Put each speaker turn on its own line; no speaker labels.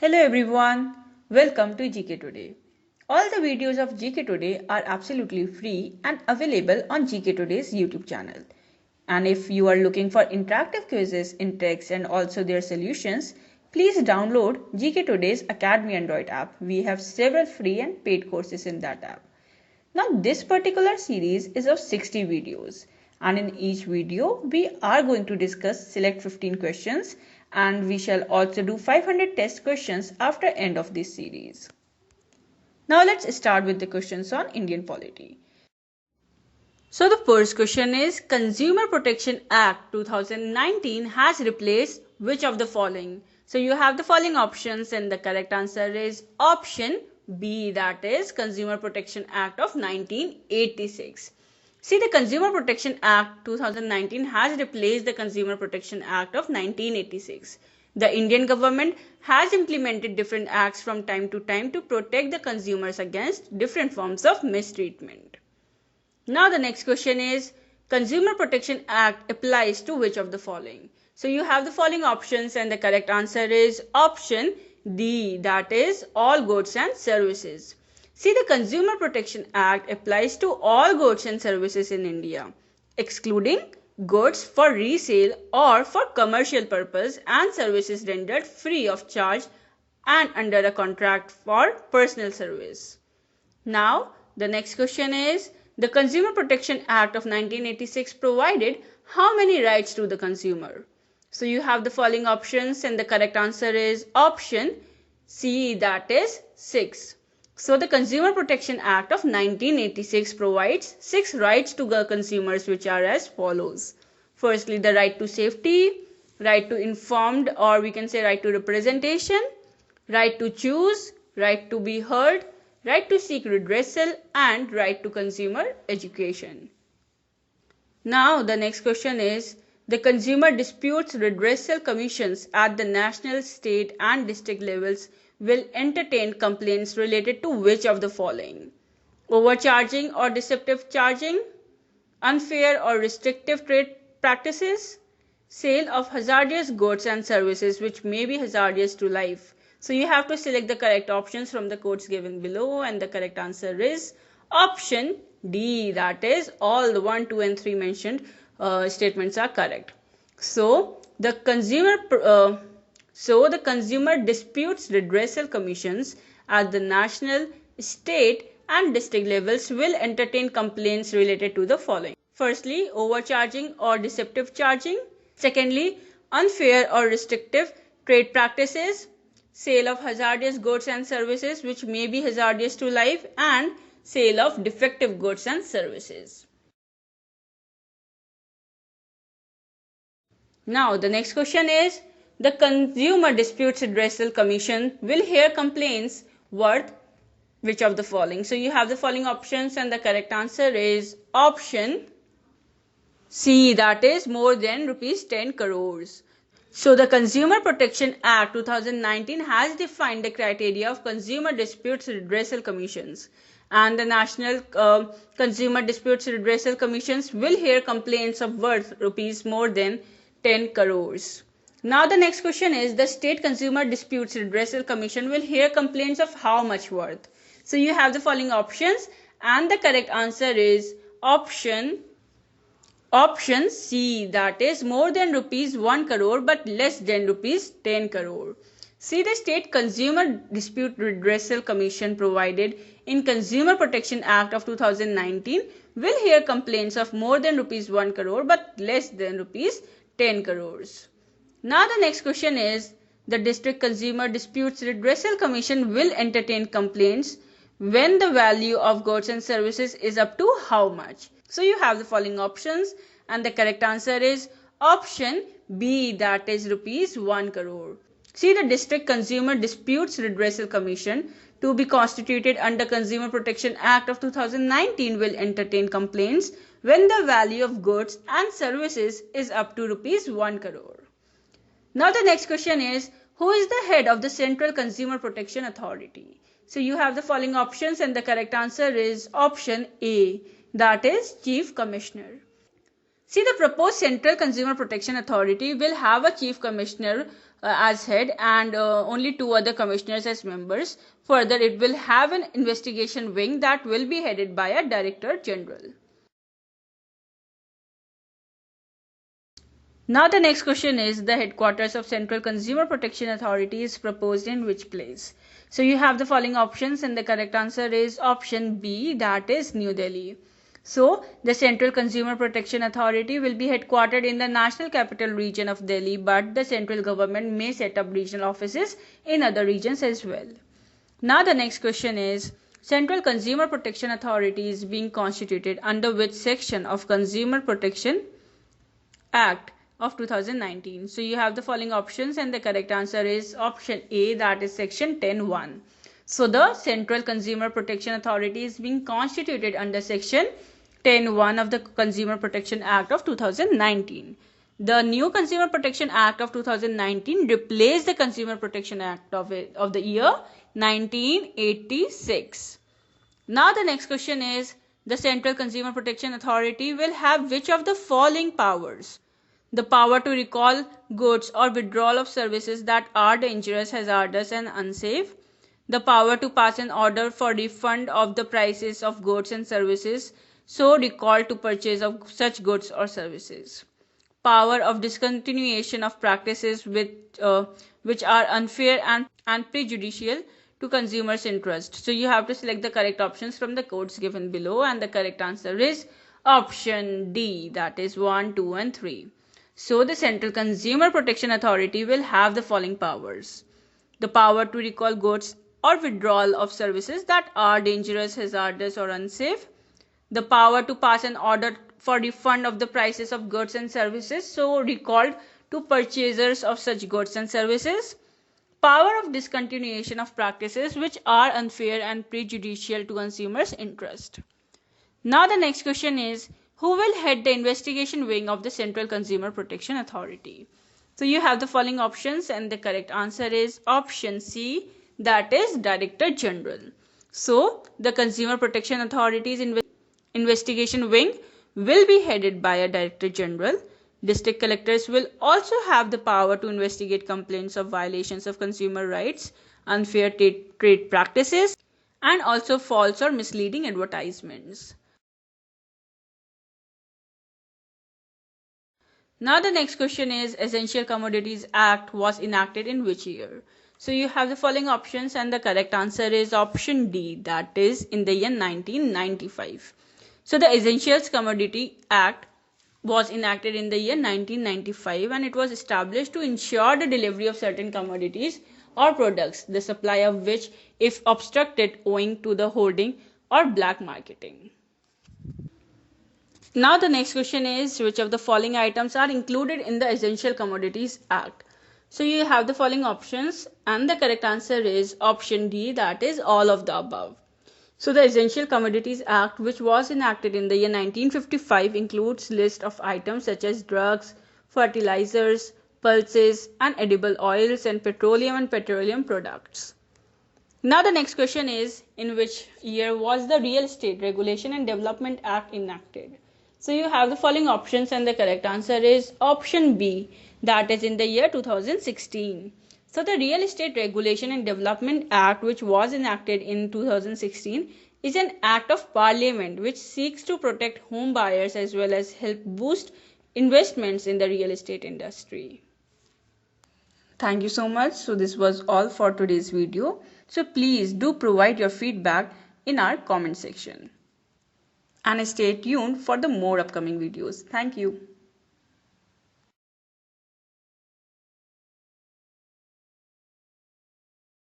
Hello everyone, welcome to GK Today. All the videos of GK Today are absolutely free and available on GK Today's YouTube channel. And if you are looking for interactive quizzes in text and also their solutions, please download GK Today's Academy Android app. We have several free and paid courses in that app. Now this particular series is of 60 videos, and in each video we are going to discuss select 15 questions, and we shall also do 500 test questions after end of this series. Now let's start with the questions on Indian polity. So the first question is, Consumer Protection Act 2019 has replaced which of the following? So you have the following options and the correct answer is option B, that is Consumer Protection Act of 1986. See, the Consumer Protection Act 2019 has replaced the Consumer Protection Act of 1986. The Indian government has implemented different acts from time to time to protect the consumers against different forms of mistreatment. Now the next question is, Consumer Protection Act applies to which of the following? So you have the following options and the correct answer is option D, that is all goods and services. See, the Consumer Protection Act applies to all goods and services in India, excluding goods for resale or for commercial purpose and services rendered free of charge and under a contract for personal service. Now, the next question is, the Consumer Protection Act of 1986 provided how many rights to the consumer? So you have the following options and the correct answer is option C, that is 6. So the Consumer Protection Act of 1986 provides 6 rights to the consumers, which are as follows. Firstly, the right to safety, right to informed, or we can say right to representation, right to choose, right to be heard, right to seek redressal, and right to consumer education. Now the next question is, the Consumer Disputes Redressal Commissions at the national, state and district levels will entertain complaints related to which of the following? Overcharging or deceptive charging, unfair or restrictive trade practices, sale of hazardous goods and services which may be hazardous to life. So you have to select the correct options from the codes given below, and the correct answer is option D, that is all the 1, 2 and 3 mentioned statements are correct. So the Consumer Disputes Redressal Commissions at the national, state and district levels will entertain complaints related to the following. Firstly, overcharging or deceptive charging. Secondly, unfair or restrictive trade practices, sale of hazardous goods and services which may be hazardous to life, and sale of defective goods and services. Now the next question is, the Consumer Disputes Redressal Commission will hear complaints worth which of the following? So you have the following options and the correct answer is option C, that is more than rupees 10 crores. So the Consumer Protection Act 2019 has defined the criteria of Consumer Disputes Redressal Commissions, and the National Consumer Disputes Redressal Commissions will hear complaints of worth rupees more than 10 crores. Now the next question is, the State Consumer Disputes Redressal Commission will hear complaints of how much worth? So you have the following options and the correct answer is option C, that is more than rupees 1 crore but less than rupees 10 crore. See, the State Consumer Dispute Redressal Commission provided in Consumer Protection Act of 2019 will hear complaints of more than rupees 1 crore but less than rupees 10 crores. Now the next question is, the District Consumer Disputes Redressal Commission will entertain complaints when the value of goods and services is up to how much? So you have the following options and the correct answer is option B, that is rupees 1 crore. See, the District Consumer Disputes Redressal Commission to be constituted under Consumer Protection Act of 2019 will entertain complaints when the value of goods and services is up to rupees 1 crore. Now the next question is, who is the head of the Central Consumer Protection Authority? So you have the following options and the correct answer is option A, that is Chief Commissioner. See, the proposed Central Consumer Protection Authority will have a Chief Commissioner as head and only 2 other commissioners as members. Further, it will have an investigation wing that will be headed by a Director General. Now the next question is, the headquarters of Central Consumer Protection Authority is proposed in which place? So you have the following options and the correct answer is option B, that is New Delhi. So the Central Consumer Protection Authority will be headquartered in the National Capital Region of Delhi, but the central government may set up regional offices in other regions as well. Now the next question is, Central Consumer Protection Authority is being constituted under which section of Consumer Protection Act of 2019? So you have the following options and the correct answer is option A, that is section 10(1). So the Central Consumer Protection Authority is being constituted under section 10(1) of the Consumer Protection Act of 2019. The new Consumer Protection Act of 2019 replaced the Consumer Protection Act of the year 1986. Now the next question is, the Central Consumer Protection Authority will have which of the following powers? The power to recall goods or withdrawal of services that are dangerous, hazardous and unsafe. The power to pass an order for refund of the prices of goods and services so recalled to purchase of such goods or services. Power of discontinuation of practices which are unfair and prejudicial to consumers' interest. So you have to select the correct options from the codes given below and the correct answer is option D, that is 1, 2 and 3. So the Central Consumer Protection Authority will have the following powers. The power to recall goods or withdrawal of services that are dangerous, hazardous or unsafe. The power to pass an order for refund of the prices of goods and services so recalled to purchasers of such goods and services. Power of discontinuation of practices which are unfair and prejudicial to consumers' interest. Now the next question is, who will head the investigation wing of the Central Consumer Protection Authority? So you have the following options and the correct answer is option C, that is Director General. So the Consumer Protection Authority's investigation wing will be headed by a Director General. District collectors will also have the power to investigate complaints of violations of consumer rights, unfair trade practices and also false or misleading advertisements. Now the next question is, Essential Commodities Act was enacted in which year? So you have the following options and the correct answer is option D, that is in the year 1995. So the Essentials Commodity Act was enacted in the year 1995 and it was established to ensure the delivery of certain commodities or products, the supply of which if obstructed owing to the hoarding or black marketing. Now the next question is, which of the following items are included in the Essential Commodities Act? So you have the following options and the correct answer is option D, that is all of the above. So the Essential Commodities Act, which was enacted in the year 1955, includes list of items such as drugs, fertilizers, pulses and edible oils and petroleum products. Now the next question is, in which year was the Real Estate Regulation and Development Act enacted? So you have the following options and the correct answer is option B, that is in the year 2016. So the Real Estate Regulation and Development Act, which was enacted in 2016, is an act of parliament which seeks to protect home buyers as well as help boost investments in the real estate industry. Thank you so much. So this was all for today's video. So please do provide your feedback in our comment section. And stay tuned for the more upcoming videos. Thank you.